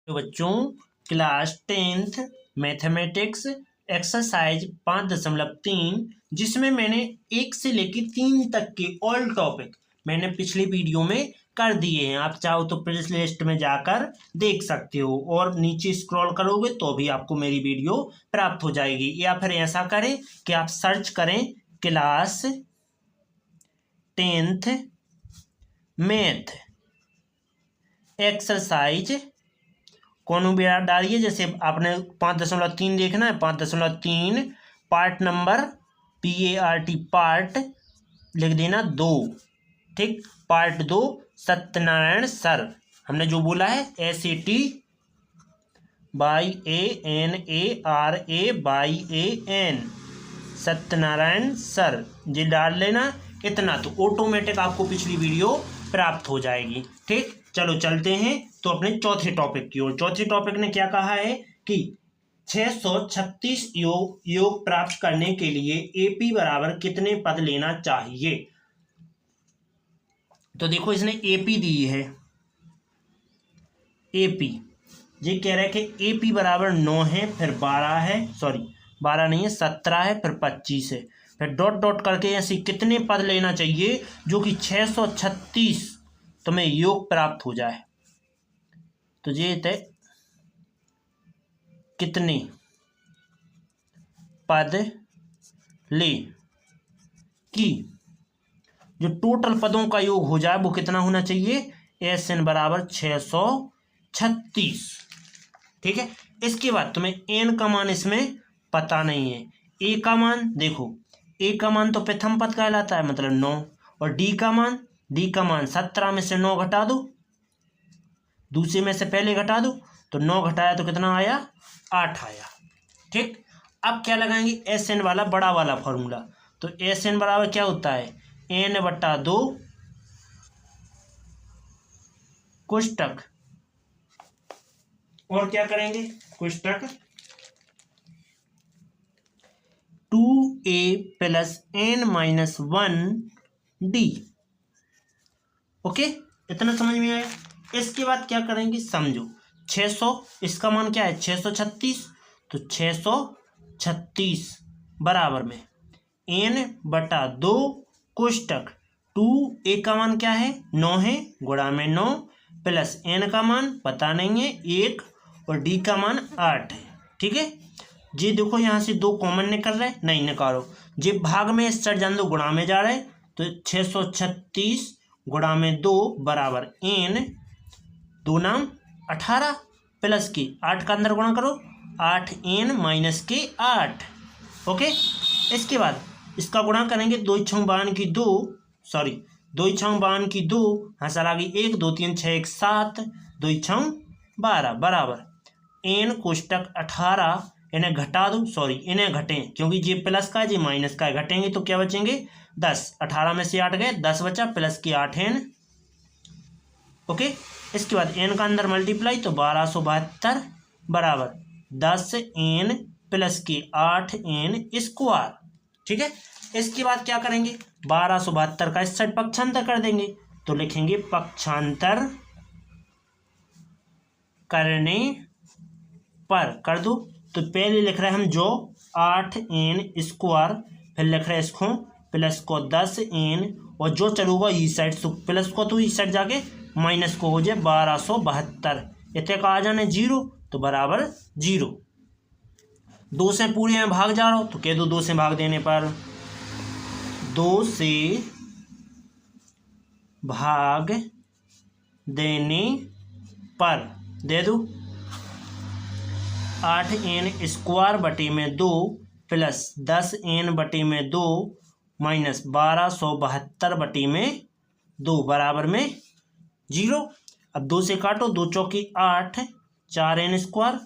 तो बच्चों class 10th mathematics exercise 5.3 जिसमें मैंने 1 से लेकर 3 तक के ऑल टॉपिक मैंने पिछली वीडियो में कर दिए हैं। आप चाहो तो प्ले लिस्ट में जाकर देख सकते हो और नीचे स्क्रॉल करोगे तो भी आपको मेरी वीडियो प्राप्त हो जाएगी। या फिर ऐसा करें कि आप सर्च करें क्लास 10th मैथ एक्सरसाइज कौन भी डालिए। जैसे आपने 5.3 देखना है, 5.3 पार्ट नंबर PART पार्ट लिख देना 2। ठीक, पार्ट 2 सत्यनारायण सर हमने जो बोला है SATYANARAYAN सत्यनारायण सर जी डाल लेना। इतना तो ऑटोमेटिक आपको पिछली वीडियो प्राप्त हो जाएगी। ठीक, चलो चलते हैं तो अपने चौथे टॉपिक की ओर। चौथे टॉपिक ने क्या कहा है कि 636 योग प्राप्त करने के लिए AP बराबर कितने पद लेना चाहिए। तो देखो इसने AP दी है, AP ये कह रहा है कि AP बराबर 9 है, फिर 12 है, सॉरी 12 नहीं है 17 है, फिर 25 है, फिर डॉट डॉट करके ऐसे कितने पद लेना चाहिए जो कि 636 तुम्हें योग प्राप्त हो जाए। तो ये तय कितने पद ले कि जो टोटल पदों का योग हो जाए वो कितना होना चाहिए, SN बराबर 636। ठीक है, इसके बाद तुम्हें N का मान इसमें पता नहीं है। A का मान देखो, A का मान तो प्रथम पद कहलाता है मतलब 9, और D का मान 17 में से 9 घटा दो, दूसरे में से पहले घटा दो, तो 9 घटाया तो कितना आया, 8 आया। ठीक, अब क्या लगाएंगे, SN वाला बड़ा वाला फॉर्मूला। तो SN बराबर क्या होता है, N/2 कोष्टक, और क्या करेंगे कोष्टक 2A + N-1D। ओके, इतना समझ में आया। इसके बाद क्या करेंगे समझो, 600 इसका मान क्या है 636, तो 636 बराबर में N/2 कोष्टक 2A का मान क्या है 9 है, गुणा में 9 प्लस N का मान पता नहीं है 1 और D का मान 8 है। ठीक है, जी देखो यहाँ से 2 कॉमन निकल रहे, नहीं निकालो, जी भाग में इस साइड जान दो, गुणा में जा रहे, तो 636 गुणा में 2 बराबर N 2 नाम 18 प्लस के 8 का अंदर गुणा करो, 8N माइनस के 8। ओके, इसके बाद इसका गुणा करेंगे 2 छंग बावन की 2, सॉरी 2 छंग बावन की 2, हंसल आ गई 1 2 3 6 1 7, 2 छंग 12 बराबर N कोष्टक 18। इन्हें घटा दो, सॉरी इन्हें घटें क्योंकि ये प्लस का है ये माइनस का है, घटेंगे तो क्या बचेंगे 10, 18 में से 8 गए 10 बचा, प्लस की 8N। ओके, इसके बाद N का अंदर मल्टीप्लाई, तो 1272 बराबर 10N प्लस के 8N स्क्वायर। ठीक है, इसके बाद क्या करेंगे 1272 का इस साइड पक्षांतर कर देंगे, तो लिखेंगे पक्षांतर करने पर, कर दो। तो पहले लिख रहे हैं हम जो 8N स्क्वायर, फिर लिख रहे हैं इसको प्लस को 10N, और जो चलूगा इस साइड से प्लस को तो इस साइड जाके माइनस को हो जाए 1272, इतने का आ जाने 0, तो बराबर 0। 2 से पूरे में भाग जा रहा हो तो कह दो 2 से भाग देने पर, 2 से भाग देने पर दे दो 8N स्क्वायर बटे में 2 प्लस 10N बटे में 2 माइनस 1272 बटे में 2 बराबर में 0। अब 2 से काटो, 2 चौकी 8, 4N स्क्वायर,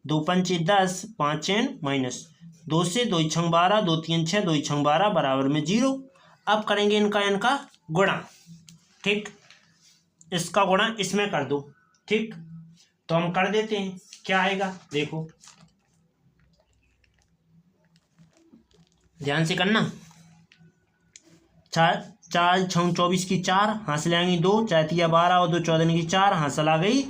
2 पंचे 10, 5N माइनस 2 से 2 छंग 12, 2 3 6, 2 छंग 12 बराबर में 0। अब करेंगे इनका गुणा। ठीक, इसका गुणा इसमें कर दो। ठीक, तो हम कर देते हैं, क्या आएगा देखो ध्यान से करना, 4 4 6 24 की 4, हासिल आएंगी 2, 4 3 12 और 2 14 की 4, हासिल आ गई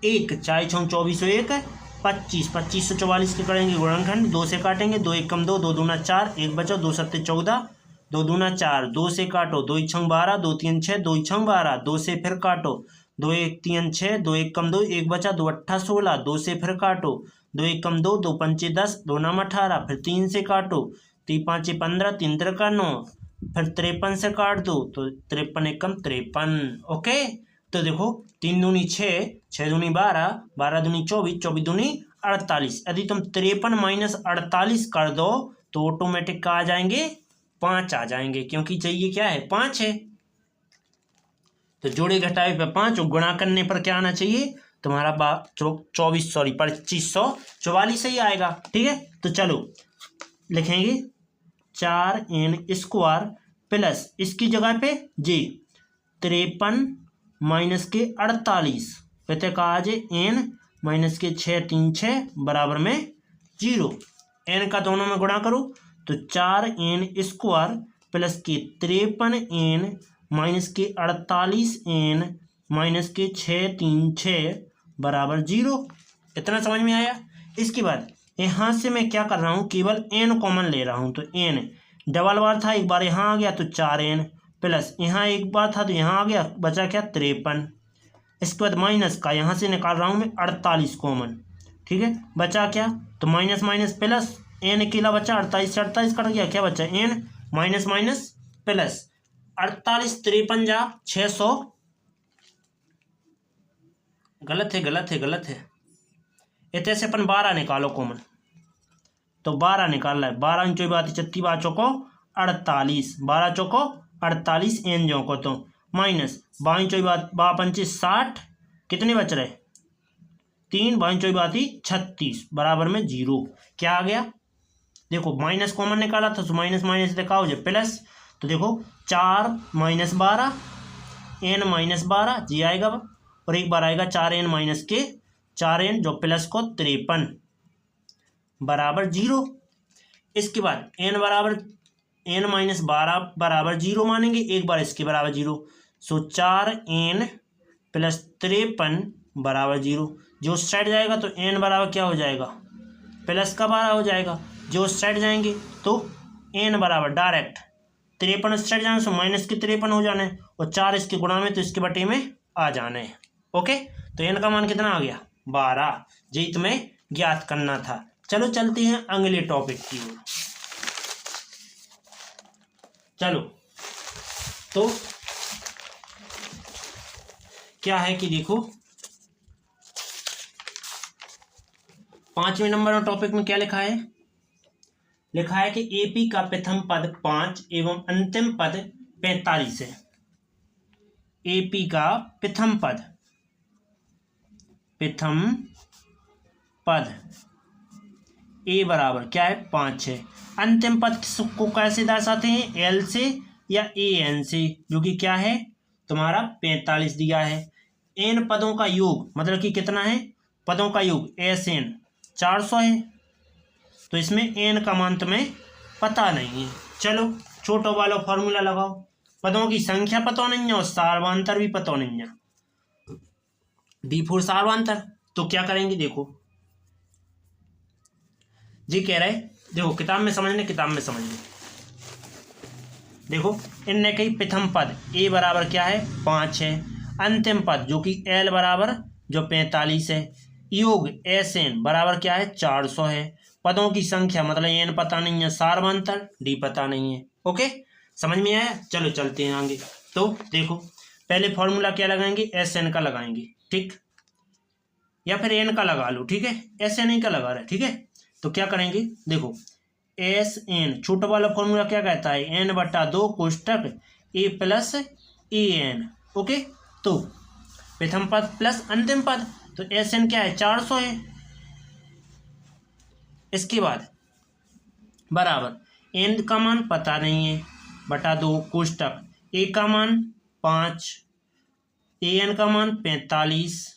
1, 4 छः 24 1 25, 25 से 44 के करेंगे गुणनखंड, 2 से काटेंगे, 2 1 कम 2, 2 दूना 4, 1 बचा, 2 7 14, 2 दूना 4, 2 से काटो, 2 1 12, 2 3 6, 2 6 12, 2 से फिर काटो, 2 1 3 6, 2 1 कम 2, 1 बचा, 2 8 16, 2 से फिर काटो, 2 1 कम 2, 2 5 10, 2 9 18, फिर 3 से काटो, 3 5 15, 3 3 9, फिर 53 से काट दो तो 53 1 कम 53। ओके, तो देखो 3 दूनी 6, 6 दूनी 12, 12 दूनी 24, 24 दूनी 48। यदि तुम 53 माइनस 48 कर दो तो ऑटोमेटिक का आ जाएंगे 5 आ जाएंगे, क्योंकि चाहिए क्या है 5 है। तो जोड़े घटाए पे 5 और गुणा करने पर क्या आना चाहिए तुम्हारा 2544 ही आएगा। ठीक है, तो चलो लिखेंगे 4n² प्लस इसकी जगह पे जी 53 माइनस के 48 पता का आज n माइनस के 6 3 6 बराबर में 0। n का दोनों में गुणा करो तो 4n² प्लस के 53n माइनस के 48n माइनस के 6 3 6 बराबर 0। इतना समझ में आया। इसके बाद यहाँ से मैं क्या कर रहा हूँ, केवल n कॉमन ले रहा हूँ, तो n डबल बार था, एक बार यहाँ आ गया तो 4n प्लस यहाँ एक बार था तो यहाँ आ गया, बचा क्या 53। इसके बाद माइनस का यहाँ से निकाल रहा हूँ मैं 48 कॉमन। ठीक है, बचा क्या तो माइनस माइनस प्लस, n अकेला बचा, 48 से 48 कट गया, क्या बचा n माइनस माइनस प्लस 48 53 जा 600, गलत है। इतने से अपन 12 निकालो कॉमन, तो 12 निकाल रहा है, 12 इंचो बात 36 बार चौको 48, 12 चौको 48 एन जो को तो माइनस 22 इंचो बात 12 पंचे 60, कितने बच रहे 3, 22 इंचो बात 36 बराबर में 0। क्या आ गया देखो, माइनस कॉमन निकाला था तो माइनस माइनस देखा हो जाए प्लस, तो देखो 4 माइनस 12 n माइनस 12 जी आएगा, और एक बार आएगा 4n माइनस के 4n जो प्लस को 53 बराबर 0। इसके बाद n माइनस 12 बराबर 0 मानेंगे, एक बार इसके बराबर 0, सो 4n प्लस 53 बराबर 0। जो उस साइड जाएगा तो n बराबर क्या हो जाएगा प्लस का 12 हो जाएगा, जो उस साइड जाएंगे तो n बराबर डायरेक्ट 53 उस साइड जाने, सो माइनस के 53 हो जाना है, और 4 इसके गुणा में तो इसके बटे में आ जाना है। ओके, तो n का मान कितना आ गया 12, यही तुम्हें ज्ञात करना था। चलो चलते हैं अगले टॉपिक की ओर। चलो तो क्या है कि देखो 5वें नंबर में टॉपिक में क्या लिखा है, लिखा है कि एपी का प्रथम पद 5 एवं अंतिम पद 45 है। एपी का प्रथम पद ए बराबर क्या है 5 है। अंतिम पद को कैसे दर्शाते हैं, एल से या ए एन से, जो कि क्या है तुम्हारा 45 दिया है। एन पदों का योग मतलब कि कितना है, पदों का योग एस एन 400 है, तो इसमें एन का मान तुम्हें पता नहीं है। चलो छोटो वाला फॉर्मूला लगाओ, पदों की संख्या पता नहीं है और सार्वांतर भी पता नहीं है, D4 सार्वांतर। तो क्या करेंगे देखो, जी कह रहे देखो किताब में समझने, देखो इनने कही प्रथम पद ए बराबर क्या है 5 है, अंतिम पद जो कि एल बराबर जो 45 है, योग एस एन बराबर क्या है 400 है, पदों की संख्या मतलब एन पता नहीं है, सार्वांतर डी पता नहीं है। ओके, समझ में आया। चलो चलते हैं आगे। तो देखो पहले फॉर्मूला क्या लगाएंगे, एस एन का लगाएंगे, ठीक, या फिर एन का लगा लो, ठीक है, एस एन का लगा रहे, ठीक है। तो क्या करेंगे देखो, एस एन छोटा वाला फॉर्मूला क्या कहता है, एन बटा 2 कोष्टक ए प्लस ए एन। ओके, तो प्रथम पद प्लस अंतिम पद, तो एस एन क्या है 400 है। इसके बाद बराबर एन का मान पता नहीं है, बटा 2 कोष्टक ए का मान 5, ए एन का मान 45,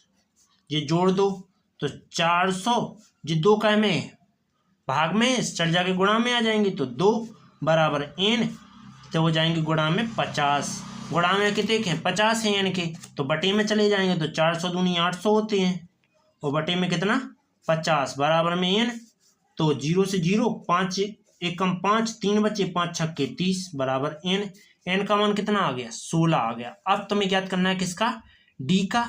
ये जोड़ दो तो 400, ये 2 का में भाग में चढ़ जाके गुणा में आ जाएंगे, तो 2 बराबर एन, तो हो जाएंगे गुणा में 50, गुणा में कितने के 50 हैं एन के, तो बटे में चले जाएंगे, तो 400 दूनी 800 होते हैं, और बटे में कितना 50 बराबर में n। तो 0 से 0, 5 एक कम 5, 3 बचे, 5 छक्के 30 बराबर n। n का मान कितना आ गया 16 आ गया। अब तुम्हें ज्ञात करना है किसका d का।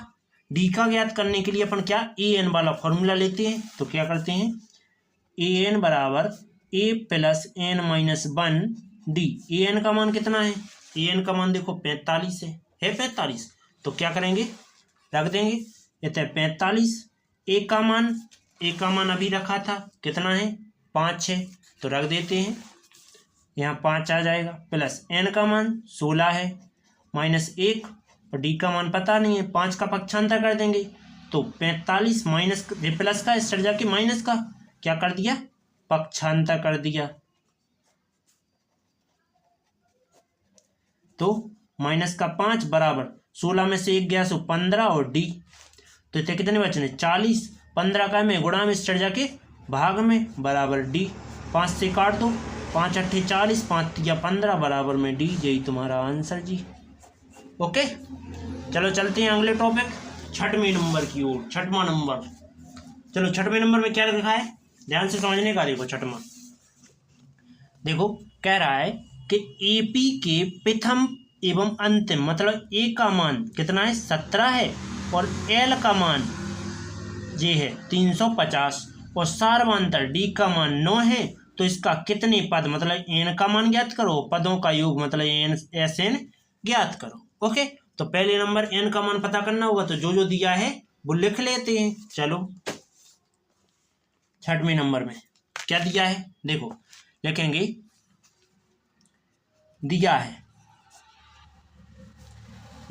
d का ज्ञात करने के लिए अपन क्या an वाला फॉर्मूला लेते हैं। तो क्या करते हैं an बराबर a plus n minus 1 d। an का मान कितना है an का मान देखो 45 है 45। तो क्या करेंगे रख देंगे इतने 45। a का मान अभी रखा था कितना है 5 है तो रख देते हैं यहाँ 5 आ जाएगा प्लस n का मान 16 है माइनस 1 और d का मान पता नहीं है 5 का पक्षांतर कर देंगे तो 45 माइनस प्लस का इस तरह जाके माइनस का क्या कर दिया पक्षांतर कर दिया। तो माइनस का 5 बराबर 16 में से 1 गया सो 15 और d तो इतने कितने बचने 40। 15 का में गुणा में इस तरह जाके भाग में बराबर d। 5 से काट दो 5 अट्ठे 40 5 तिया 15 बराबर में d। यही तुम्हारा आंसर जी। ओके चलो चलते हैं अगले टॉपिक 6वें नंबर की ओर। 6वां नंबर चलो 6वें नंबर में क्या लिखा है ध्यान से समझने का। देखो 6वां देखो कह रहा है कि एपी के प्रथम एवं अंतिम मतलब ए का मान कितना है 17 है और एल का मान ये है 350 और सार्वंतर डी का मान 9 है। तो इसका कितने पद मतलब एन का मान ज्ञात करो पदों का योग मतलब एन एस एन ज्ञात करो। ओके तो पहले नंबर एन का मान पता करना होगा तो जो दिया है वो लिख लेते हैं। चलो 6वें नंबर में क्या दिया है देखो लिखेंगे दिया है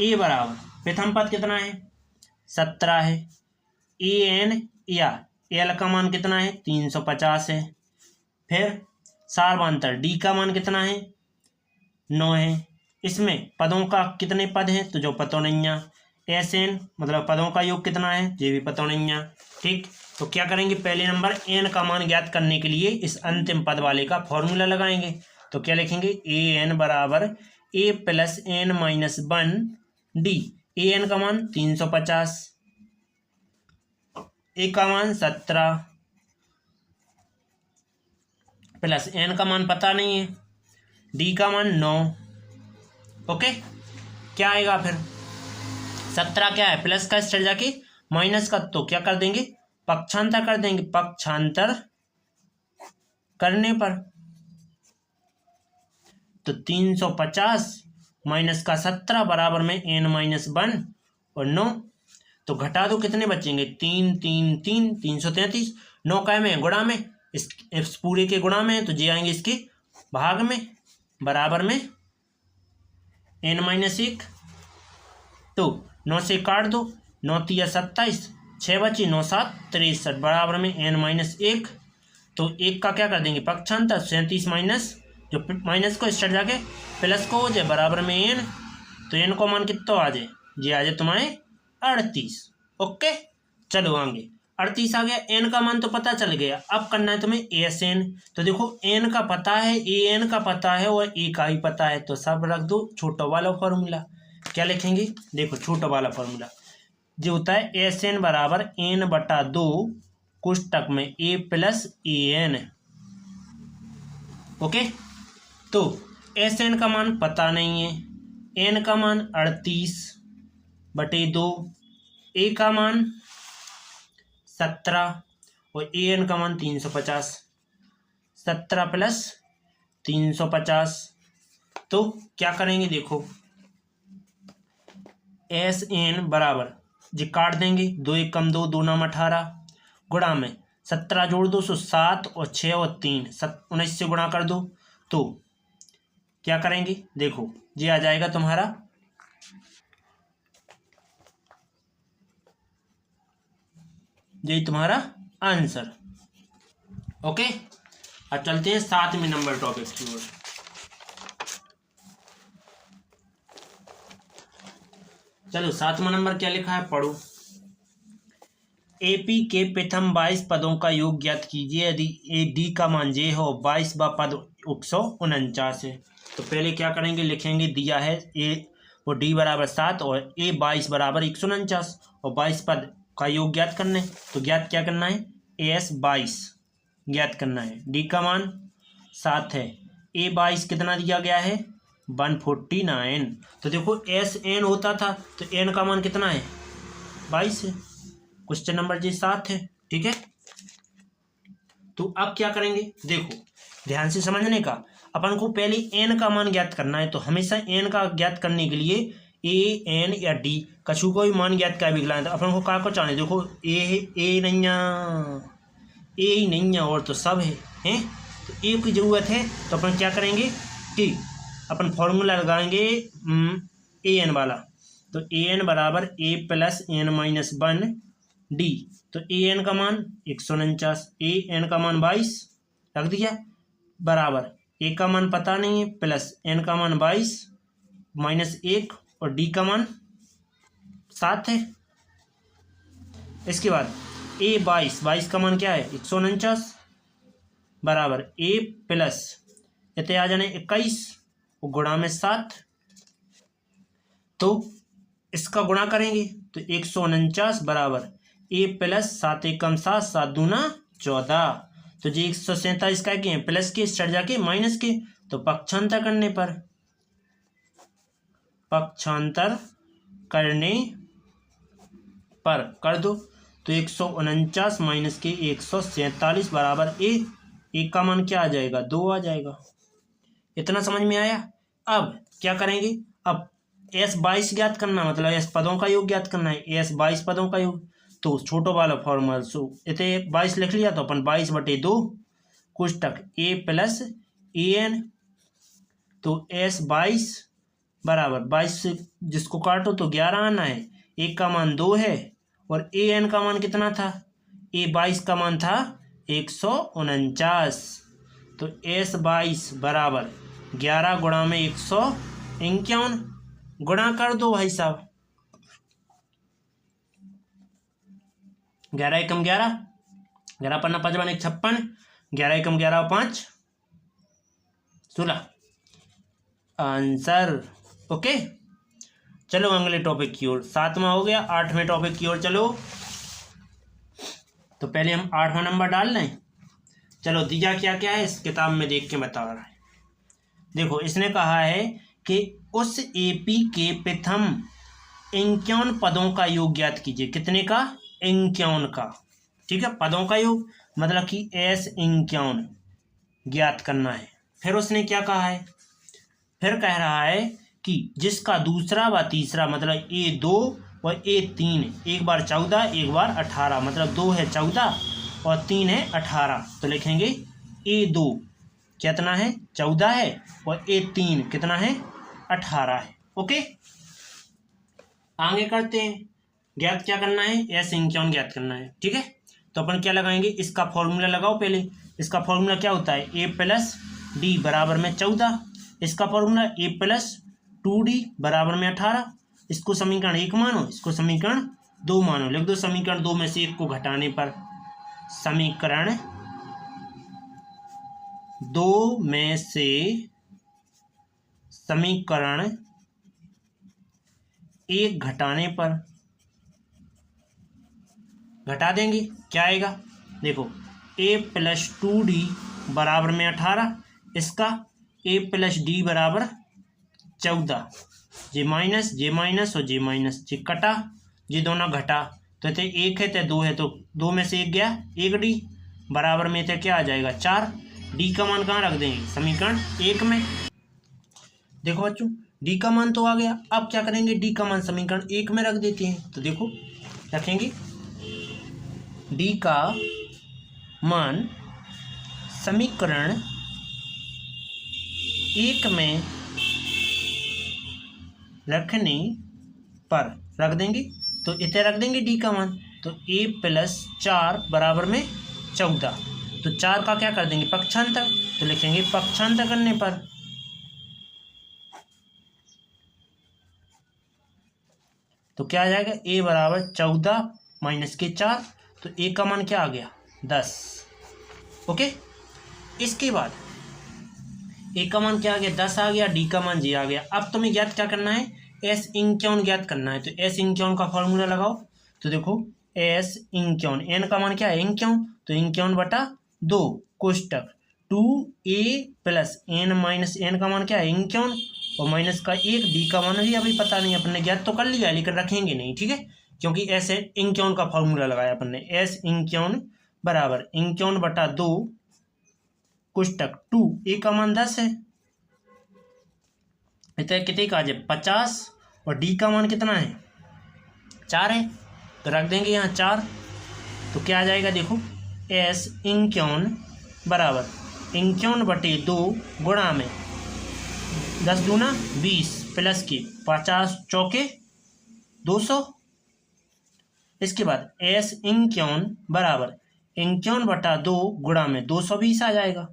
ए बराबर प्रथम पद कितना है 17 है ए एन या एल का मान कितना है 350 है। फिर सार्वंतर डी का मान कितना है 9 है। इसमें पदों का कितने पद हैं तो जो पतो नहीं है। एस एन मतलब पदों का योग कितना है ये भी पतो नहीं है। ठीक तो क्या करेंगे पहले नंबर एन का मान ज्ञात करने के लिए इस अंतिम पद वाले का फॉर्मूला लगाएंगे। तो क्या लिखेंगे ए एन बराबर ए plus n minus 1 D. A N का मान 350 ए का मान 17 प्लस एन का मान पता नहीं है डी का मान 9। ओके क्या आएगा फिर 17 क्या है प्लस का स्टेट जाके माइनस का तो क्या कर देंगे पक्षांतर कर देंगे। पक्षांतर करने पर तो 350 माइनस का 17 बराबर में एन माइनस 1 और 9 तो घटा दो कितने बचेंगे 3 3 3 333। 9 का में गुणा में इस पूरे के गुणा में तो ये आएंगे इसके भाग में बराबर में एन माइनस 1। तो 9 से काट दो 9 तिया 27 6 बची 9 7 63 बराबर में एन माइनस 1। तो 1 का क्या कर देंगे पक्षांतर 37 माइनस जो माइनस को स्टार्ट जाके प्लस को हो जाए बराबर में एन। तो एन को मान कितना आ जाए ये आ जाए तुम्हारे 38। ओके चलो आगे 38 आ गया। एन का मान तो पता चल गया अब करना है तुम्हें एस एन। तो देखो एन का पता है ए एन का पता है और ए का ही पता है तो सब रख दो छोटा वाला फॉर्मूला। क्या लिखेंगे देखो छोटा वाला फॉर्मूला जो होता है एस एन बराबर एन बटा 2 कोष्टक में ए प्लस ए एन। ओके तो एस एन का मान पता नहीं है एन का मान 38 बटे 2 ए का मान 17 और ए एन का मान 350 17 प्लस 350। तो क्या करेंगे देखो एस एन बराबर जी काट देंगे 2 1 कम 2 2 नाम 18 गुणा में 17 जोड़ दो 7 और 6 और 3 19 से गुणा कर दो। तो क्या करेंगे देखो ये आ जाएगा तुम्हारा यही तुम्हारा आंसर। ओके अब चलते हैं 7वें नंबर टॉपिक की ओर। चलो 7वां नंबर क्या लिखा है पढ़ो। एपी के प्रथम 22 पदों का योग ज्ञात कीजिए यदि ए डी का मान जे हो 22 व पद 149 है। तो पहले क्या करेंगे लिखेंगे दिया है ए वो डी बराबर 7 और ए 22 बराबर 149 और 22 पद का योग ज्ञात करना है। तो ज्ञात क्या करना है, एस 22 ज्ञात करना है। डी का मान 7 है। ए 22 कितना दिया गया है, 149। तो देखो एस एन होता था तो एन का मान कितना है, 22 है। क्वेश्चन नंबर जी 7 है। ठीक है, तो अब क्या करेंगे, देखो ध्यान से समझने का। अपन को पहले एन का मान ज्ञात करना है। तो हमेशा एन का ज्ञात करने के लिए ए एन या डी कछु को भी मान ज्ञात क्या भी तो अपन को क्या को चाहे, देखो ए नहीं ए ही नहीं है और तो सब है तो ए की जरूरत है। तो अपन क्या करेंगे कि अपन फॉर्मूला लगाएंगे ए एन वाला। तो ए एन बराबर ए प्लस एन माइनस 1 डी। तो ए एन का मान 149, ए एन का मान 22 रख दिया, बराबर ए का मान पता नहीं है प्लस एन का मान 22 माइनस 1 और डी का मान 7 है। इसके बाद ए 22 का मान क्या है, 149 बराबर ए प्लस इतने आ जाने 21 और गुणा में 7। तो इसका गुणा करेंगे तो 149 बराबर ए प्लस 7 एकम 7 7 दूना 14। तो जी 147 का क्या है, प्लस के चढ़ जाके माइनस के, तो पक्षांतर करने पर कर दो। तो 149 माइनस के 147 बराबर ए का मान क्या आ जाएगा, 2 आ जाएगा। इतना समझ में आया। अब क्या करेंगे, अब एस 22 ज्ञात करना, मतलब एस पदों का योग ज्ञात करना है, एस 22 पदों का योग। तो छोटो वाला फॉर्मूला सो इतने 22 लिख लिया, तो अपन 22/2 कुछ तक ए प्लस ए एन। तो एस 22 बराबर 22 से जिसको काटो तो 11 आना है, ए का मान 2 है और ए एन का मान कितना था, ए 22 का मान था 149। तो एस 22 बराबर 11 गुणा में 151 गुणा कर दो भाई साहब, 11 एकम 11, 11 पन्ना 5 बने 56, 11 एकम 11 और 5 16 आंसर। ओके, चलो अगले टॉपिक की ओर। 7वां हो गया, 8वें टॉपिक की ओर चलो। तो पहले हम 8वां नंबर डाल लें। चलो दिया क्या क्या है इस किताब में देख के बता रहा है। देखो इसने कहा है कि उस एपी के प्रथम 51 पदों का योग ज्ञात कीजिए। कितने का, 51 का। ठीक है, पदों का योग मतलब कि एस 51 ज्ञात करना है। फिर उसने क्या कहा है, फिर कह रहा है कि जिसका दूसरा व तीसरा मतलब A2 और A3 एक बार 14 एक बार 18, मतलब 2 है 14 और 3 है 18। तो लिखेंगे A2 कितना है, 14 है और A3 कितना है, 18 है। ओके, आगे करते हैं। ज्ञात क्या करना है, एस 51 ज्ञात करना है। ठीक है, तो अपन क्या लगाएंगे, इसका फॉर्मूला लगाओ पहले। इसका फॉर्मूला क्या होता है, ए प्लस डी बराबर में 14। इसका फॉर्मूला ए प्लस 2d बराबर में 18। इसको समीकरण 1 मानो, इसको समीकरण 2 मानो। लिख दो समीकरण 2 में से 1 को घटाने पर समीकरण 2 में से समीकरण 1 घटाने पर घटा देंगे, क्या आएगा, देखो a प्लस 2d बराबर में 18, इसका a प्लस डी बराबर 14, जे माइनस और जे माइनस जे कटा, जे दोनों घटा, तो थे 1 है तो 2 है, तो 2 में से 1 गया, 1d बराबर में थे क्या आ जाएगा 4। डी का मान कहाँ रख देंगे, समीकरण 1 में। देखो बच्चों डी का मान तो आ गया, अब क्या करेंगे, डी का मान समीकरण 1 में रख देते हैं। तो देखो रखेंगे डी का मान समीकरण 1 में रखने पर रख देंगे, तो इतने रख देंगे डी का मान। तो a प्लस 4 बराबर में 14, तो 4 का क्या कर देंगे, पक्षांतर। तो लिखेंगे पक्षांतर करने पर तो क्या आ जाएगा, a बराबर 14 माइनस के 4, तो a का मान क्या आ गया 10। ओके, इसके बाद a का मान क्या आ गया 10 आ गया, d का मान जी आ गया। अब तुम्हें ज्ञात क्या करना है, S 51 ज्ञात करना है। तो S 51 का फॉर्मूला लगाओ। तो देखो एस इंक्यौन, एन का मान क्या है इंक्यौन, तो इंक्यौन बटा 2 कोष्टक 2a plus n minus n का मान क्या है इंक्यौन और माइनस का 1, डी का मान भी अभी पता नहीं, अपन ने ज्ञात तो कर लिया लेकिन रखेंगे नहीं, ठीक है, क्योंकि एस इंक्यौन का फॉर्मूला लगाया अपन ने। एस इंक्यौन बराबर इंक्यौन बटा 2 कोष्टक 2 ए का मान 10 है, इतना कितने का आ जाए 50 और डी का मान कितना है 4 है, तो रख देंगे यहाँ 4, तो क्या आ जाएगा देखो एस इंक्यौन बराबर इंक्यौन बटे 2 गुणा में 10 दूना 20 प्लस के 50 चौके 200। इसके बाद एस इंक्यौन बराबर इंक्यौन बटा 2 गुणा में 220 आ जाएगा,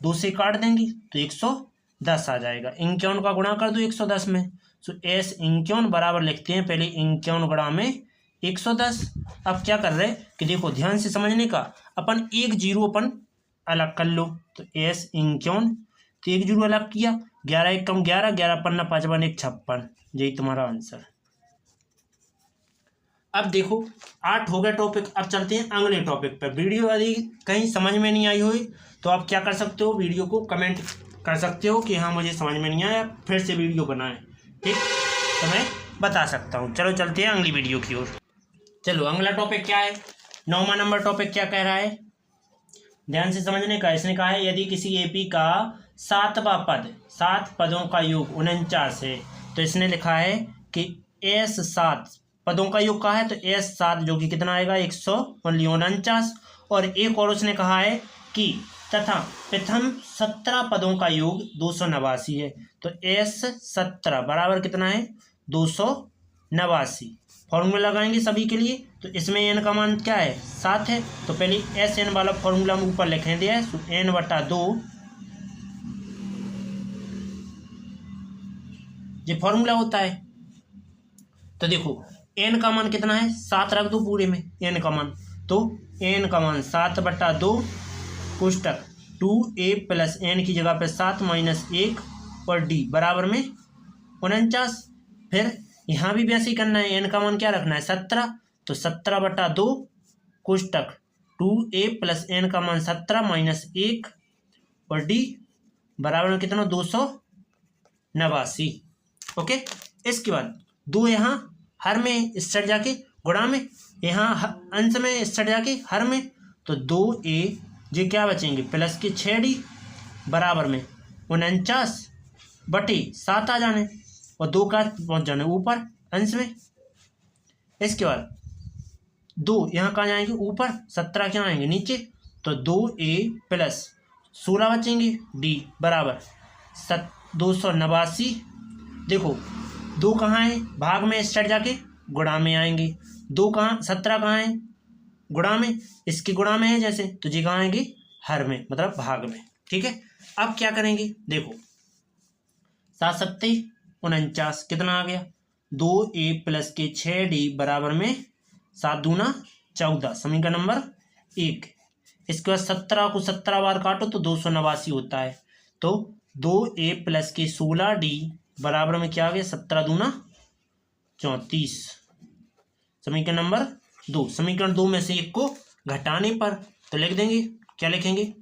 2 से काट देंगे तो 110 आ जाएगा, इंक्यौन का गुणा कर दो 110 में, सो एस इंक्यौन बराबर लिखते हैं पहले इंक्यौन गुणा में 110। अब क्या कर रहे हैं कि देखो ध्यान से समझने का, अपन एक जीरो अपन अलग कर लो, तो एस इंक्यौन तो एक जीरो अलग किया, 11 एक कम 11, 11 पन्ना 55 एक 56, यही तुम्हारा आंसर। अब देखो 8 हो गया टॉपिक, अब चलते हैं अगले टॉपिक पर। वीडियो यदि कहीं समझ में नहीं आई हुई तो आप क्या कर सकते हो, वीडियो को कमेंट कर सकते हो कि हाँ मुझे समझ में नहीं आया, फिर से वीडियो बनाएं, ठीक, तो मैं बता सकता हूँ। चलो चलते हैं अगली वीडियो की ओर। चलो अगला टॉपिक क्या है, 9वां नंबर टॉपिक क्या कह रहा है, ध्यान से समझने का। इसने कहा है यदि किसी एपी का 7वां पद 7 पदों का योग 49 है, तो इसने लिखा है कि एस 7 पदों का योग का है, तो एस 7 जो कि कितना आएगा 149। और एक और उसने कहा है कि तथा प्रथम 17 पदों का योग 289 है, तो एस 17 बराबर कितना है 289। फॉर्मूला लगाएंगे सभी के लिए, तो इसमें एन का मान क्या है 7 है, तो पहले एस एन वाला फॉर्मूला हम ऊपर लिखें दिया है, तो एन बटा 2 ये फॉर्मूला होता है। तो देखो एन का मान कितना है 7 रख दो पूरे में एन का मान, तो एन का मान 7 बटा 2 कोष्टक 2a प्लस एन की जगह पे 7 माइनस 1 और डी बराबर में 49। फिर यहाँ भी वैसे ही करना है, एन का मान क्या रखना है 17, तो 17 बटा 2 कोष्टक 2a प्लस एन का मान 17 माइनस 1 और डी बराबर में कितना 289। ओके, इसके बाद 2 यहाँ हर में इस साइड जाके गुणा में, यहाँ अंश में इस साइड जाके हर में, तो 2a जो क्या बचेंगे प्लस के 6d बराबर में 49 बटे 7 आ जाने और 2 का पहुँच जाने ऊपर अंश में। इसके बाद 2 यहाँ कहाँ जाएंगे ऊपर, 17 क्या आएंगे नीचे, तो 2a प्लस 16 बचेंगे d बराबर 289। देखो 2 कहाँ है भाग में, इस साइड जाके गुणा में आएंगे, 2 कहाँ 17 कहाँ है गुणा में, इसके गुणा में है जैसे, तो जी कहाँ आएंगे हर में मतलब भाग में, ठीक है। अब क्या करेंगे देखो 7 सत्ते 49 कितना आ गया 2a प्लस के 6d बराबर में 7 दूना 14, समीकरण नंबर 1। इसके बाद 17 को 17 बार काटो तो 289 होता है, तो 2a प्लस के 16d बराबर में क्या आ गया 17 दूना 34, समीकरण नंबर 2। समीकरण 2 में से एक को घटाने पर तो लिख देंगे, क्या लिखेंगे,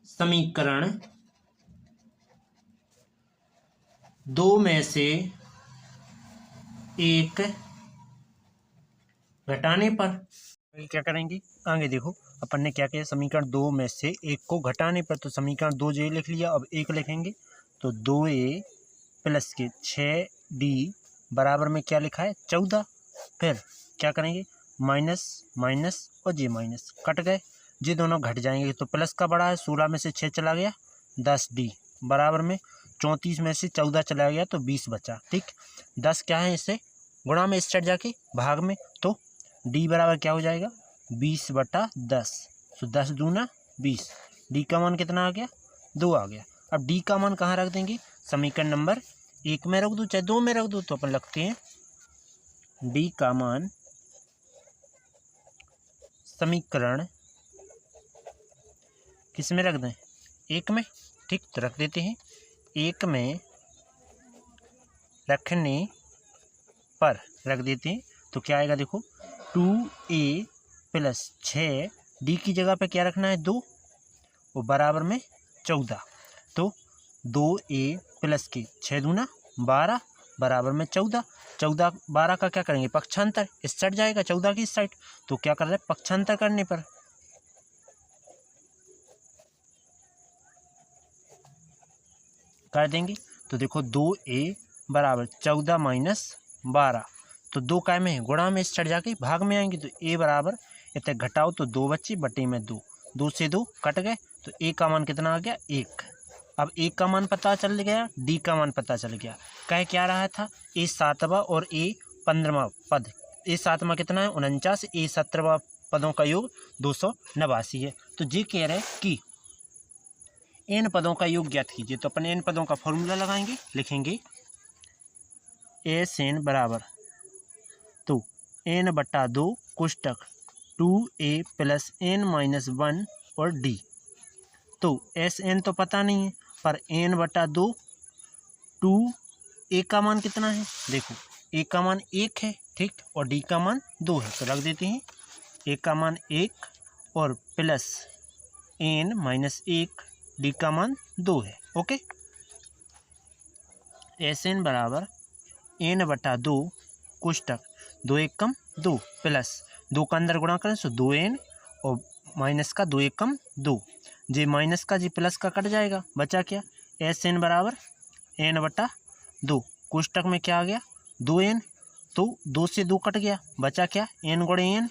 समीकरण 2 में से एक घटाने पर क्या करेंगे आगे देखो अपन ने क्या किया, समीकरण 2 में से एक को घटाने पर, तो समीकरण 2 जो लिख लिया, अब एक लिखेंगे, तो 2a प्लस के 6d बराबर में क्या लिखा है 14। फिर क्या करेंगे माइनस माइनस और जे माइनस कट गए, ये दोनों घट जाएंगे, तो प्लस का बड़ा है 16 में से 6 चला गया 10d बराबर में 34 में से 14 चला गया तो 20 बचा, ठीक। 10 क्या है इससे गुणा में इस साइड जाके भाग में, तो d बराबर क्या हो जाएगा 20 बटा 10, तो 10 दूना 20, d का मान कितना आ गया 2 आ गया। अब d का मान कहाँ रख देंगे, समीकरण नंबर 1 में रख दो चाहे 2 में रख दो, तो अपन लगते हैं d का मान समीकरण किस में रख दें 1 में, ठीक, तो रख देते हैं 1 में रखने पर रख देते हैं, तो क्या आएगा देखो 2a प्लस 6 डी की जगह पे क्या रखना है 2 और बराबर में 14। तो 2a प्लस के 6 दूना 12 बराबर में 14। 14 12 का क्या करेंगे पक्षांतर, इस साइड जाएगा 14 की इस साइड। तो क्या कर रहे हैं पक्षांतर करने पर कर देंगे। तो देखो 2a बराबर 14 माइनस 12, तो 2 काय में है गुणा में, इस साइड जाके भाग में आएंगे। तो a बराबर इतने घटाओ तो 2 बच्चे बटे में 2, 2 से 2 कट गए। तो a का मान कितना आ गया 1। अब a का मान पता चल गया, d का मान पता चल गया। कह क्या रहा था a 7वां और a 15वां पद। a 7वां कितना है 49, a 17वां पदों का योग 289 है। तो ये कह रहे कि n पदों का योग ज्ञात कीजिए। तो अपन n पदों का फॉर्मूला लगाएंगे, लिखेंगे SN बराबर तो n बटा 2 कोष्टक 2a प्लस n माइनस 1 और d। तो SN तो पता नहीं है पर n बटा 2 2a का मान कितना है देखो a का मान 1 है ठीक, और d का मान 2 है। तो रख देते हैं a का मान 1 और प्लस n माइनस 1, d का मान 2 है। ओके, SN बराबर n बटा 2 कोष्टक 2 1 कम 2 प्लस 2 का अंदर गुणा करें तो 2n और माइनस का 2 1 कम 2, जे माइनस का जी प्लस का कट जाएगा, बचा क्या SN बराबर n बटा 2 कोष्टक में क्या आ गया 2n, तो 2 से 2 कट गया, बचा क्या n गुणे n।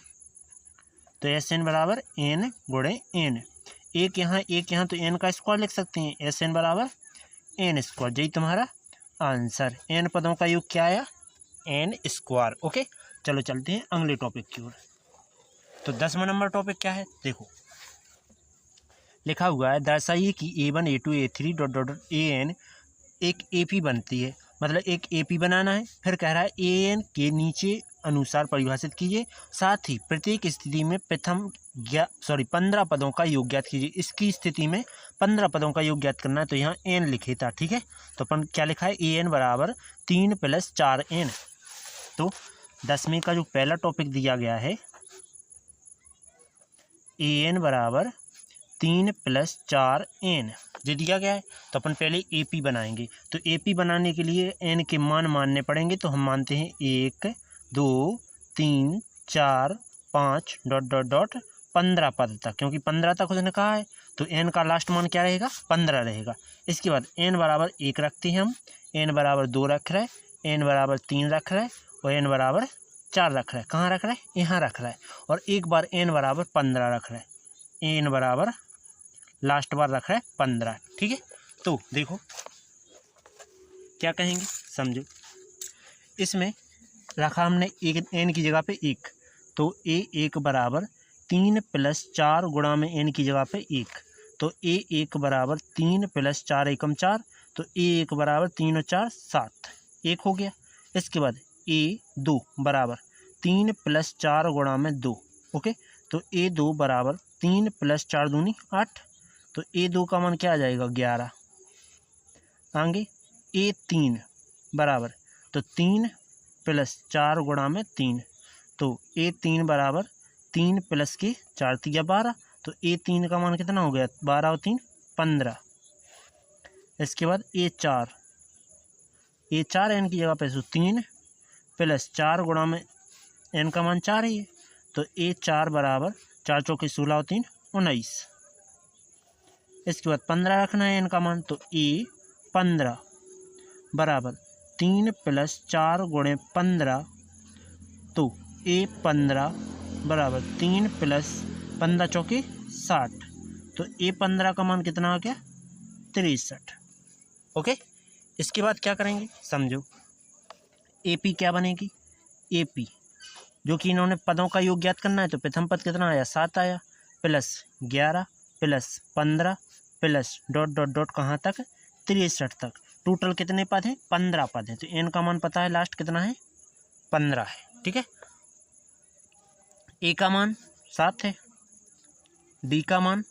तो SN बराबर n गुणे n, एक यहाँ तो n का स्क्वायर लिख सकते हैं, SN बराबर n स्क्वायर। यही तुम्हारा आंसर, n पदों का योग क्या आया n स्क्वायर। ओके, चलो चलते हैं अगले टॉपिक की ओर। तो 10वां नंबर टॉपिक क्या है देखो, लिखा हुआ है दर्शाइए कि A1 A2 A3 dot dot AN एक AP बनती है। मतलब एक AP बनाना है, फिर कह रहा है AN के नीचे अनुसार परिभाषित कीजिए, साथ ही प्रत्येक स्थिति में प्रथम 15 पदों का योग ज्ञात कीजिए। इसकी स्थिति में 15 पदों का योग ज्ञात करना है, तो यहाँ n लिखे था ठीक है। तो अपन क्या लिखा है AN बराबर 3 प्लस 4n। तो 10वें का जो पहला टॉपिक दिया गया है AN बराबर 3 प्लस 4n जो दिया गया है, तो अपन पहले AP बनाएंगे। तो AP बनाने के लिए n के मान मानने पड़ेंगे। तो हम मानते हैं 1 2 3 4 5 डॉट डॉट डॉट 15 पद तक, क्योंकि 15 तक उसने कहा है। तो n का लास्ट मान क्या रहेगा 15 रहेगा। इसके बाद n बराबर 1 रखते हैं हम, n बराबर 2 रख रहे हैं, n बराबर 3 रख रहे हैं और n बराबर 4 रख रहे हैं। कहाँ रख रहे हैं यहाँ रख रहा है। और एक बार n बराबर 15 रख रहे हैं, n बराबर लास्ट बार रख रहा है 15 ठीक है। तो देखो क्या कहेंगे समझो, इसमें रखा हमने एक n की जगह पे 1, तो a1 बराबर 3 प्लस 4 गुणा में n की जगह पे 1, तो a1 बराबर 3 प्लस 4 एकम 4, तो a1 बराबर 3 और 4 7, 1 हो गया। इसके बाद a2 बराबर 3 प्लस 4 गुणा में 2, ओके, तो a2 बराबर 3 प्लस 4 दूनी 8, तो a2 का मान क्या आ जाएगा 11। आगे a3 बराबर तो 3 प्लस 4 गुणा में 3, तो a3 बराबर 3 प्लस के 4 3 12, तो a3 का मान कितना हो गया 12 और 3 15। इसके बाद a4 n की जगह पे 3 प्लस 4 गुणा में n का मान 4 ही है, तो a4 बराबर 4 चौके 16 और 3 19। इसके बाद 15 रखना है n का मान, तो a15 बराबर 3 प्लस 4 गुणे 15, तो a15 बराबर 3 प्लस 15 चौके 60, तो a15 का मान कितना आ गया 63। ओके, इसके बाद क्या करेंगे समझो, AP क्या बनेगी AP जो कि इन्होंने पदों का योग ज्ञात करना है, तो प्रथम पद कितना आया 7 आया, plus 11 plus 15 plus dot dot dot कहाँ तक 63 तक, टोटल कितने पद हैं 15 पद हैं। तो n का मान पता है लास्ट कितना है 15 है ठीक है। a का मान 7 है, d का मान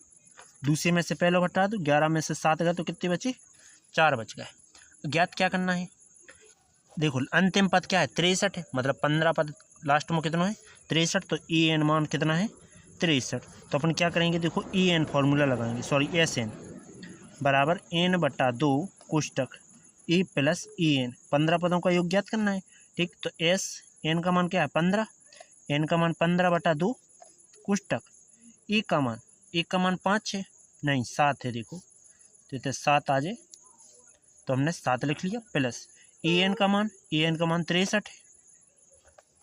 दूसरे में से पहले घटा दो, 11 में से 7 गए तो कितने बचे 4 बच गए। ज्ञात क्या करना है देखो, अंतिम पद क्या है 63 है, मतलब 15 पद लास्ट में कितना है 63, तो ए एन मान कितना है 63। तो अपन क्या करेंगे, देखो ए एन फॉर्मूला लगाएंगे, सॉरी एस एन बराबर n बटा 2 कोष्टक ए प्लस ए एन, 15 पदों का योग ज्ञात करना है, ठीक। तो एस एन का मान क्या है 15, एन का मान 15 बटा 2 कोष्टक ए का मान 5 है, नहीं 7 है, देखो तो 7 आ जाए तो हमने 7 लिख लिया, प्लस ए एन का मान 63 है।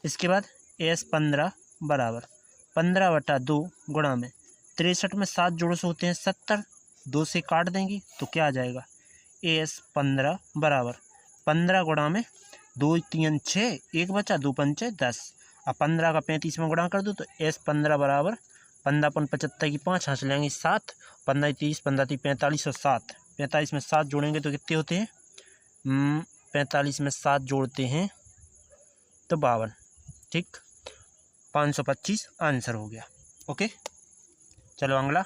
इसके बाद एस 15 बराबर 15 बटा 2 गुणा में 63 में 7 जोड़ों से होते हैं 70, 2 से काट देंगे तो क्या आ जाएगा, एस 15 बराबर 15 गुणा में 2 3 6, 1 बचा 2 पंचे 10, अब 15 का 35 में गुणा कर दो तो एस 15 बराबर 15 पन 75 की 5 हाथ लेंगे 7, 15 30 15 30 45 और 7, 45 में 7 जोड़ेंगे तो कितने होते हैं 45 में 7 जोड़ते हैं तो 52, ठीक, 525 आंसर हो गया। ओके, चलो अगला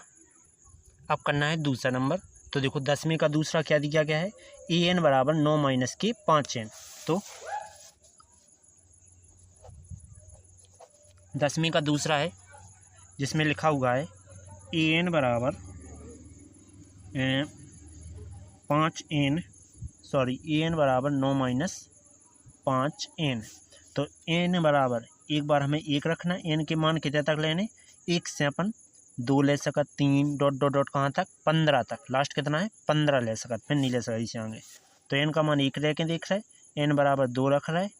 अब करना है दूसरा नंबर। तो देखो 10वीं का दूसरा क्या दिया गया है, ए एन बराबर 9 माइनस के 5 एन। तो 10वीं का दूसरा है जिसमें लिखा हुआ है ए एन बराबर 5 एन, सॉरी ए एन बराबर 9 माइनस 5 एन। तो एन बराबर एक बार हमें 1 रखना, एन के मान कितने तक लेने, 1 से अपन 2 ले सकत, 3 डॉट डॉट डॉट कहाँ तक 15 तक, लास्ट कितना है 15 ले सकत, फिर नहीं ले सकत इसे आगे। तो एन का मान 1 रह के देख रहा है, एन बराबर 2 रख रहा है,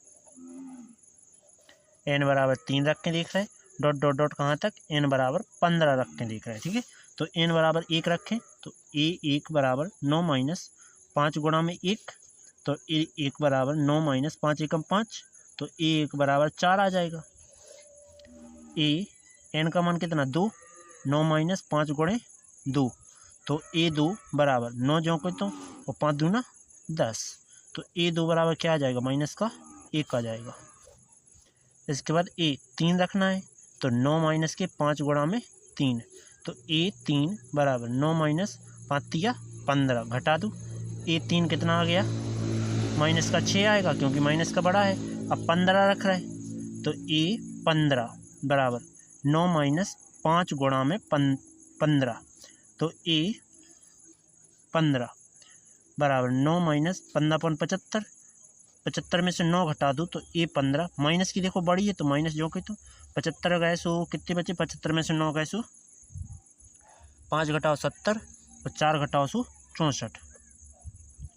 एन बराबर 3 रख के देख रहा है, डॉट डॉट डॉट कहाँ तक एन बराबर 15 रख के देख रहा है, ठीक है। तो एन बराबर 1 रखें तो ए 1 बराबर 9 माइनस 5 गुणा में 1, तो ए 1 बराबर 9 माइनस 5 एकम 5, तो ए 1 बराबर 4 आ जाएगा। ए एन का मान कितना 2, 9 माइनस 5 गुणे 2, तो ए 2 बराबर 9 जो को तो और 5 दूना 10, तो ए 2 बराबर क्या आ जाएगा माइनस का 1 आ जाएगा। इसके बाद ए 3 रखना है तो 9 माइनस के 5 गुणा में 3, तो ए 3 बराबर 9 माइनस 5 तिया 15, घटा दूँ ए 3 कितना आ गया माइनस का 6 आएगा क्योंकि माइनस का बड़ा है, अब 15 रख रहा है तो ए 15 बराबर 9 माइनस 5 गुणा में 15, तो ए 15 बराबर 9 माइनस 15 पन 75, 75 में से 9 घटा दूँ तो ए 15, माइनस की देखो बड़ी है तो माइनस जो कि तो 75 गए सो कितने बचे, 75 में से 9 गए सो 5 घटाओ 70 और 4 घटाओ सो 64,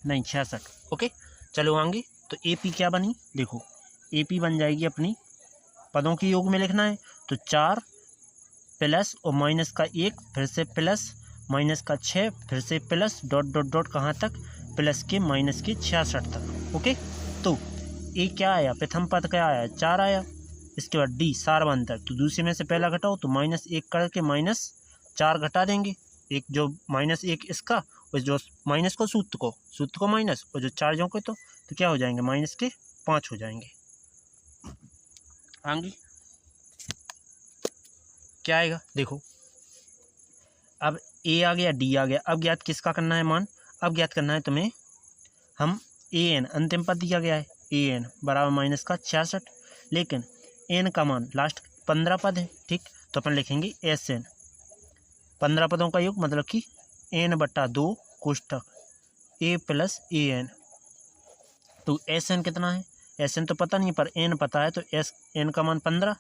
नहीं 66। ओके, चलो आगे। तो ए पी क्या बनी, देखो ए पी बन जाएगी अपनी पदों के योग में लिखना है तो 4 प्लस और माइनस का 1, फिर से प्लस माइनस का 6, फिर से प्लस डॉट डॉट डॉट कहाँ तक प्लस के माइनस के 66 तक। ओके, तो ए क्या आया, प्रथम पद क्या आया 4 आया, इसके बाद डी सार्वंतर, तो दूसरे में से पहला घटाओ तो -1 करके -4 घटा देंगे, एक जो -1 इसका और जो माइनस को सूत्र को माइनस और जो 4 जो को तो क्या हो जाएंगे माइनस के 5 हो जाएंगे। आगे क्या आएगा, देखो अब ए आ गया डी आ गया, अब ज्ञात किसका करना है मान, अब ज्ञात करना है तुम्हें हम ए एन, अंतिम पद दिया गया है ए एन बराबर माइनस का 66, लेकिन एन का मान लास्ट 15 पद है, ठीक। तो अपन लिखेंगे एस एन 15 पदों का योग, मतलब कि एन बटा 2 कोष्टक ए प्लस ए एन। तो एस एन कितना है, एस एन तो पता नहीं पर एन पता है, तो एस एन का मान 15,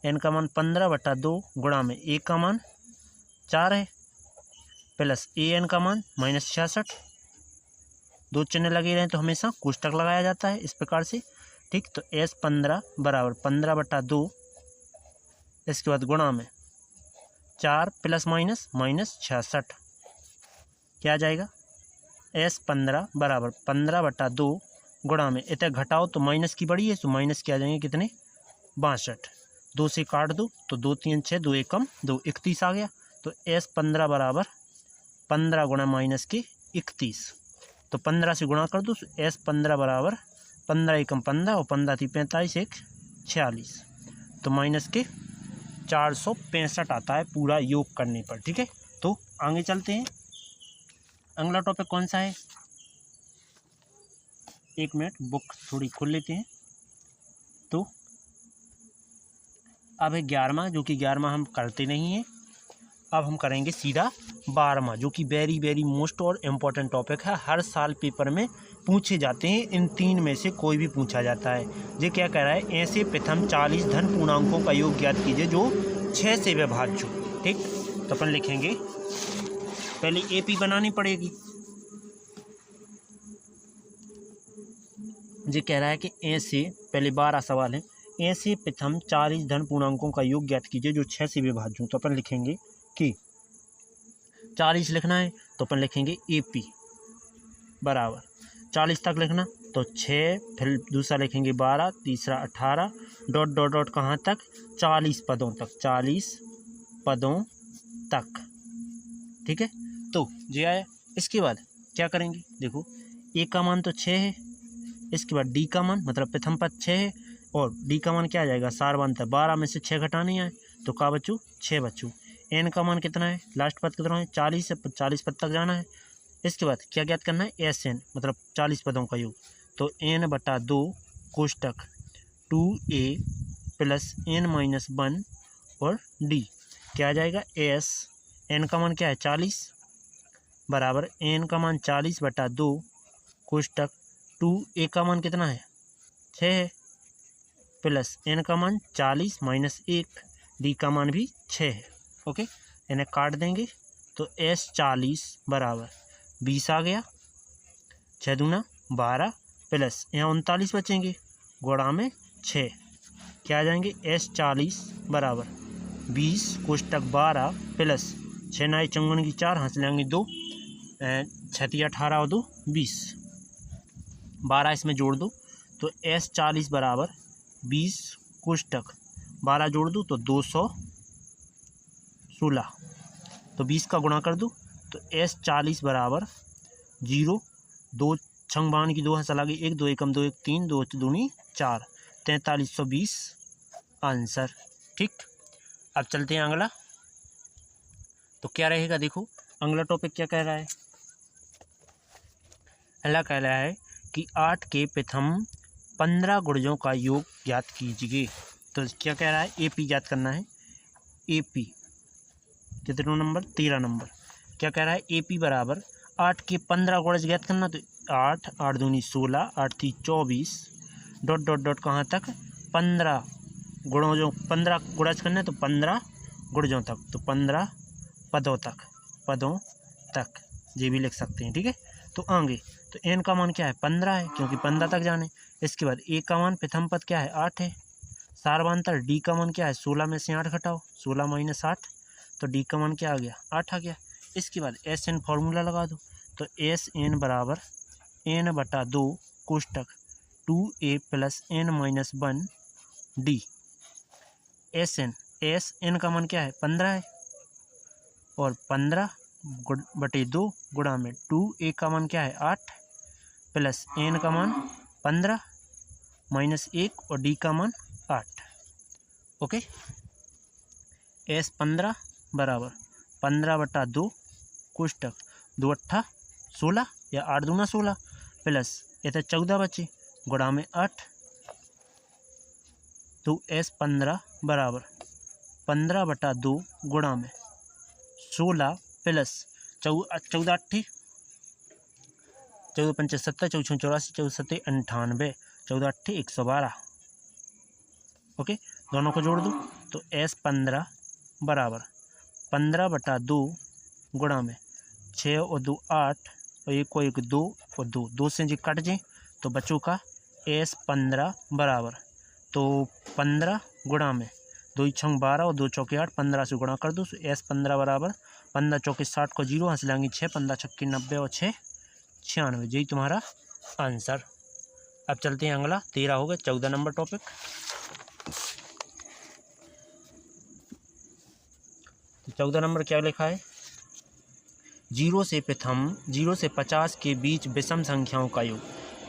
एन का मान 15 बटा 2 गुणा में ए का मान 4 है प्लस ए एन का मान -66, 2 चिन्ह लगे रहे तो हमेशा कोष्टक लगाया जाता है इस प्रकार से, ठीक। तो एस 15 बराबर 15 बटा 2, इसके बाद गुणा में 4 प्लस माइनस -66, क्या आ जाएगा एस 15 बराबर 15 बटा 2 गुणा में इतना घटाओ तो माइनस की बड़ी है तो माइनस के आ जाएंगे कितने 62, 2 से काट दो तो 2 3 6, 2 एकम 2, 31 आ गया। तो एस 15 बराबर 15 गुणा माइनस के 31, तो 15 से गुणा कर दो, एस 15 बराबर 15 एकम 15 और 15 थी 45 1 46, तो माइनस के 465 आता है पूरा योग करने पर, ठीक है। तो आगे चलते हैं, अगला टॉपिक कौन सा है, एक मिनट बुक थोड़ी खोल लेते हैं। तो अब है 11वां, जो कि 11वां हम करते नहीं हैं। अब हम करेंगे सीधा 12वां, जो कि वेरी वेरी मोस्ट और इम्पोर्टेंट टॉपिक है, हर साल पेपर में पूछे जाते हैं। इन तीन में से कोई भी पूछा जाता है। ये क्या कह रहा है, ऐसे प्रथम 40 धन पूर्णांकों का योग ज्ञात कीजिए जो 6 से विभाज्य हो। ठीक, तो अपन लिखेंगे, पहले एपी बनानी पड़ेगी। ये कह रहा है कि ऐसे, पहले 12 सवाल है, ऐसे प्रथम 40 धन पूर्णांकों का योग ज्ञात कीजिए जो 6 से विभाज्य हो। तो अपन लिखेंगे कि 40 लिखना है तो अपन लिखेंगे एपी बराबर 40 तक लिखना तो 6, फिर दूसरा लिखेंगे 12, तीसरा 18, डॉट डॉट डॉट कहाँ तक, 40 पदों तक, 40 पदों तक। ठीक है, तो ये आया। इसके बाद क्या करेंगे, देखो ए का मान तो 6 है, इसके बाद डी का मान मतलब प्रथम पद 6 है, और डी का मान क्या आ जाएगा, सार बनता है 12 में से 6 घटाने आए तो का बच्चू 6 बच्चू। एन का मान कितना है, लास्ट पद कितना है 40 है, 40 पद तक जाना है। इसके बाद क्या ज्ञात करना है, एस एन मतलब 40 पदों का योग, तो एन बटा 2 कोष्टक 2a प्लस n माइनस 1 और डी क्या आ जाएगा, एस एन का मान क्या है 40 बराबर एन का मान 40 बटा 2 कोष्टक 2a का मान कितना है 6 है, प्लस एन का मान 40 माइनस 1, डी का मान भी 6 है। ओके, इन्हें काट देंगे तो एस 40 बराबर 20 आ गया, 6 दूना 12 प्लस यहाँ 39 बचेंगे, गुणा में 6 क्या आ जाएंगे, एस 40 बराबर 20 कोष्टक 12 प्लस 6 नाई चंगुन की 4, हाथ लेंगे 2, 6 18 और 2 20, 12 इसमें जोड़ दो तो एस 40 बराबर 20 कोष्टक 12 जोड़ दूँ तो 216, तो 20 का गुणा कर दूँ तो एस 40 बराबर 0, 2 छंग बान की 2 हंसा लगी 1, 2 एकम 2 1 3, 2 दूनी 4, 4320 आंसर। ठीक, अब चलते हैं अगला। तो क्या रहेगा, देखो अगला टॉपिक क्या कह रहा है, अगला कह रहा है कि 8 के प्रथम 15 गुणजों का योग ज्ञात कीजिए। तो क्या कह रहा है, एपी ज्ञात करना है, एपी कितने नंबर, 13 नंबर। क्या कह रहा है, एपी बराबर 8 के 15 गुणज ज्ञात करना, तो 8 8 दूनी 16, 8 थी 24, डॉट डॉट डॉट कहाँ तक 15 गुणों जो 15 गुणज करना है तो 15 गुणजों तक, तो 15 पदों तक ये भी लिख सकते हैं। ठीक है, तो आगे तो एन का मान क्या है 15 है, क्योंकि 15 तक जाने। इसके बाद ए का मान प्रथम पद क्या है 8 है, सारवांतर डी का मान क्या है 16 में से 8 घटाओ, 16 माइनस 8, तो डी का मान क्या आ गया 8 आ गया। इसके बाद एस एन फॉर्मूला लगा दो, तो एस एन बराबर एन बटा 2 कोष्टक 2a plus n minus 1 D, S n का मान क्या है 15 है, और 15 बटे 2 गुणा में 2a का मान क्या है 8 प्लस n का मान 15 माइनस 1 और d का मान 8। ओके, एस 15 बराबर 15 बटा 2 कोष्टक 2 अट्ठा 16 या 8 दूना 16 प्लस ये तो 14 बचे गुणा में 8, तो एस 15 बराबर 15 बटा 2 गुणा में 16 प्लस 14 अट्ठी 14 पंचे 70, 14 84, 14 सत्ते 98, 14 अट्ठी 112। ओके, दोनों को जोड़ दो तो एस 15 बराबर 15 बटा 2 गुणा में 6 और 2 8 और 1 को 1 2 और 2 से जी कट जाए तो बच्चों का एस 15 बराबर, तो 15 गुणा में 2 छंग 12 और 2 चौके 8, 15 से गुणा कर दो तो एस 15 बराबर 15 चौके 60 को 0 हंस लेंगे 6, 15 छक्के 90 और 6 96, यही तुम्हारा आंसर। अब चलते हैं अगला, 13 हो गया, 14 नंबर टॉपिक। तो 14 नंबर क्या लिखा है, 0 से 50 के बीच विषम संख्याओं का योग।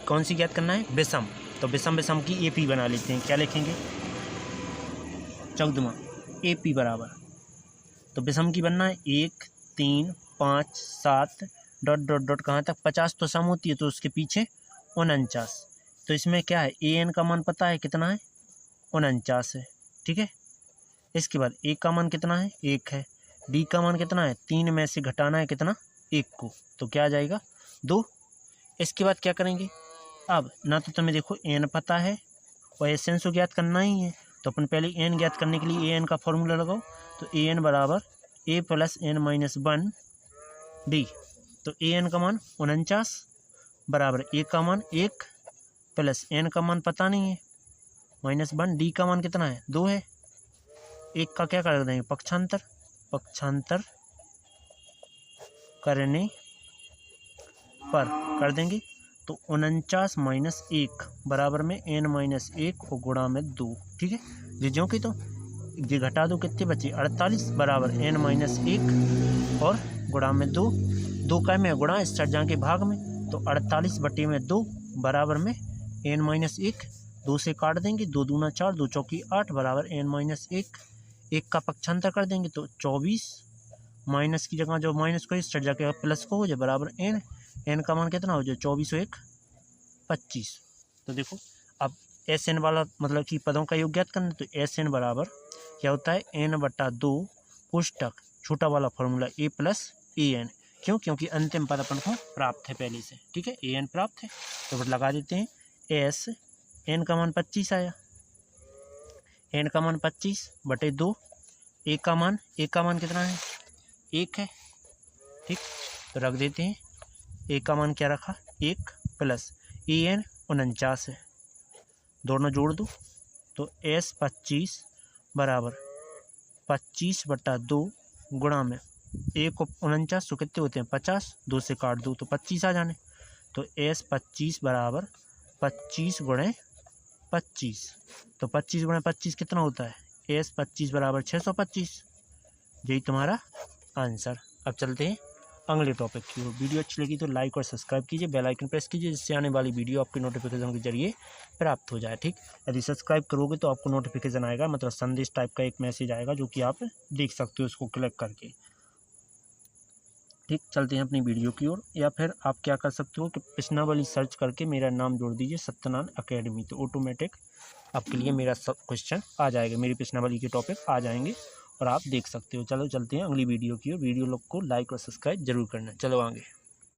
कौन सी ज्ञात करना है, विषम। तो विषम की एपी बना लेते हैं, क्या लिखेंगे 14वां एपी बराबर, तो विषम की बनना है 1 3 5 7 डॉट डॉट डॉट कहाँ तक 50 तो सम होती है तो उसके पीछे 49, तो इसमें क्या है ए एन का मान पता है कितना है 49 है। ठीक है, इसके बाद ए का मान कितना है 1 है, डी का मान कितना है 3 में से घटाना है कितना 1 को, तो क्या आ जाएगा 2। इसके बाद क्या करेंगे, अब ना तो तुम्हें देखो एन पता है और एस एन को ज्ञात करना ही है, तो अपन पहले एन ज्ञात करने के लिए ए एन का फॉर्मूला लगाओ। तो ए एन बराबर ए प्लस एन माइनस 1 डी। तो ए एन का मान 49 बराबर ए का मान 1 प्लस एन का मान पता नहीं है -1, डी का मान कितना है 2 है। 1 का क्या कर देंगे पक्षांतर, पक्षांतर करने पर कर देंगे तो 49 माइनस 1 बराबर में n माइनस 1 और गुणा में 2। ठीक है, ये जो कि तो ये घटा दो कितने बचे 48 बराबर n माइनस 1 और गुणा में 2, 2 का में गुणा इस चर्जा के भाग में, तो 48 बटे में 2 बराबर में n माइनस 1, 2 से काट देंगे, 2 दूना 4, 2 चौकी 8 बराबर n माइनस 1, 1 का पक्षांतर कर देंगे तो 24 माइनस की जगह जो माइनस को इस चर्जा के प्लस को हो जाए बराबर n का मान कितना हो जाए 24 और 1 25। तो देखो अब एस एन वाला मतलब कि पदों का योग ज्ञात करना, तो एस एन बराबर क्या होता है n/2 पुस्तक छोटा वाला formula a plus a n. क्यों, क्योंकि अंतिम पद अपन को प्राप्त है पहले से। ठीक है, ए एन प्राप्त है तो फिर लगा देते हैं एस एन का मान 25 आया, एन का मान 25 बटे 2, ए का मान कितना है 1 है। ठीक, तो रख देते हैं ए का मान क्या रखा 1 प्लस ए एन 49 है, दोनों जोड़ दो तो एस 25 बराबर 25/2 गुणा में 1 और 49 तो कितने होते हैं 50, 2 से काट दो तो 25 आ जाने, तो एस 25 बराबर 25 गुणे 25, तो 25 गुणे 25 कितना होता है एस 25 बराबर 625। यही तुम्हारा आंसर। अब चलते हैं अगले टॉपिक की ओर। वीडियो अच्छी लगी तो लाइक और सब्सक्राइब कीजिए, बेल आइकन प्रेस कीजिए जिससे आने वाली वीडियो आपके नोटिफिकेशन के जरिए प्राप्त हो जाए। ठीक, यदि सब्सक्राइब करोगे तो आपको नोटिफिकेशन आएगा, मतलब संदेश टाइप का एक मैसेज आएगा जो कि आप देख सकते हो उसको क्लिक करके। ठीक, चलते हैं अपनी वीडियो की ओर। या फिर आप क्या कर सकते हो कि प्रश्नावली सर्च करके मेरा नाम जोड़ दीजिए सत्यनारायण अकेडमी, तो ऑटोमेटिक आपके लिए मेरा सब क्वेश्चन आ जाएगा, मेरी प्रश्नावली के टॉपिक आ जाएंगे और आप देख सकते हो। चलो चलते हैं अगली वीडियो की ओर। वीडियो लोग को लाइक और सब्सक्राइब जरूर करना। चलो आगे।